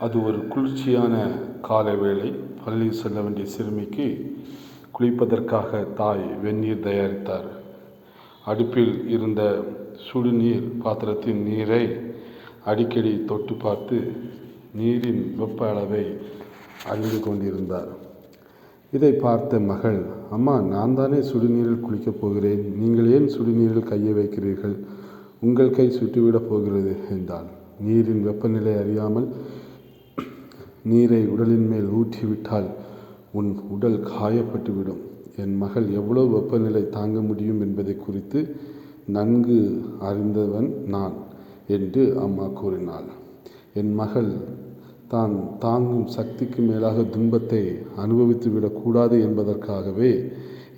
அது ஒரு குளிர்ச்சியான காலை வேளை. பள்ளி செல்ல வேண்டிய சிறுமிக்கு குளிப்பதற்காக தாய் வெந்நீர் தயாரித்தார். அடுப்பில் இருந்த சுடுநீர் பாத்திரத்தின் நீரை அடிக்கடி தொட்டு பார்த்து நீரின் வெப்ப அளவை அறிந்து கொண்டிருந்தார். இதை பார்த்த மகள், அம்மா, நான் தானே சுடுநீரில் குளிக்கப் போகிறேன், நீங்கள் ஏன் சுடுநீரில் கையை வைக்கிறீர்கள்? உங்கள் கை சுட்டுவிடப் போகிறது என்றாள். நீரின் வெப்பநிலை அறியாமல் நீரை உடலின் மேல் ஊற்றிவிட்டால் உன் உடல் காயப்பட்டுவிடும். என் மகள் எவ்வளவு வெப்பநிலை தாங்க முடியும் என்பதை குறித்து நன்கு அறிந்தவன் நான் என்று அம்மா கூறினாள். என் மகள் தான் தாங்கும் சக்திக்கு மேலாக துன்பத்தை அனுபவித்து விடக்கூடாது என்பதற்காகவே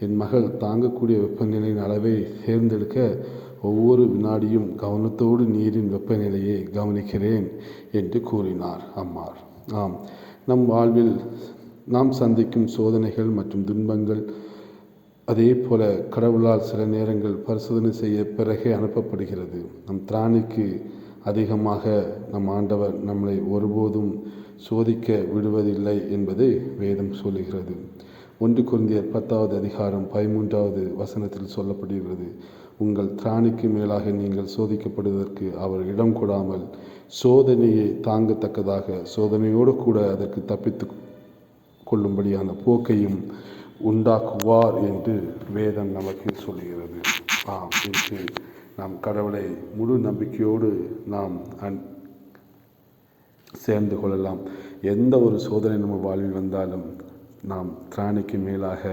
என் மகள் தாங்கக்கூடிய வெப்பநிலையின் அளவை தேர்ந்தெடுக்க ஒவ்வொரு வினாடியும் கவனத்தோடு நீரின் வெப்பநிலையை கவனிக்கிறேன் என்று கூறினார் அம்மார். ஆம், நம் வாழ்வில் நாம் சந்திக்கும் சோதனைகள் மற்றும் துன்பங்கள் அதே போல கடவுளால் சில நேரங்கள் பரிசோதனை செய்ய பிறகே அனுப்பப்படுகிறது. நம் திராணிக்கு அதிகமாக நம் ஆண்டவர் நம்மளை ஒருபோதும் சோதிக்க விடுவதில்லை என்பது வேதம் சொல்லுகிறது. 1 கொரிந்தியர் 10வது அதிகாரம் 13வது வசனத்தில் சொல்லப்படுகிறது, உங்கள் திராணிக்கு மேலாக நீங்கள் சோதிக்கப்படுவதற்கு அவர் இடம் கொடாமல் சோதனையை தாங்கத்தக்கதாக சோதனையோடு கூட அதற்கு தப்பித்து கொள்ளும்படியான போக்கையும் உண்டாக்குவார் என்று வேதம் நமக்கு சொல்லுகிறது. இன்று நாம் கடவுளை முழு நம்பிக்கையோடு நாம் சேர்ந்து கொள்ளலாம். எந்த ஒரு சோதனை நம்ம வாழ்வில் வந்தாலும் நாம் திராணிக்கு மேலாக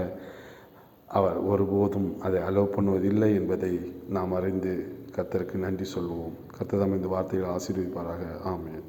அவர் ஒருபோதும் அதை அலோவ் பண்ணுவதில்லை என்பதை நாம் அறிந்து கர்த்தருக்கு நன்றி சொல்வோம். கர்த்தர் இந்த வார்த்தைகளை ஆசீர்வதிப்பாராக. ஆமென்.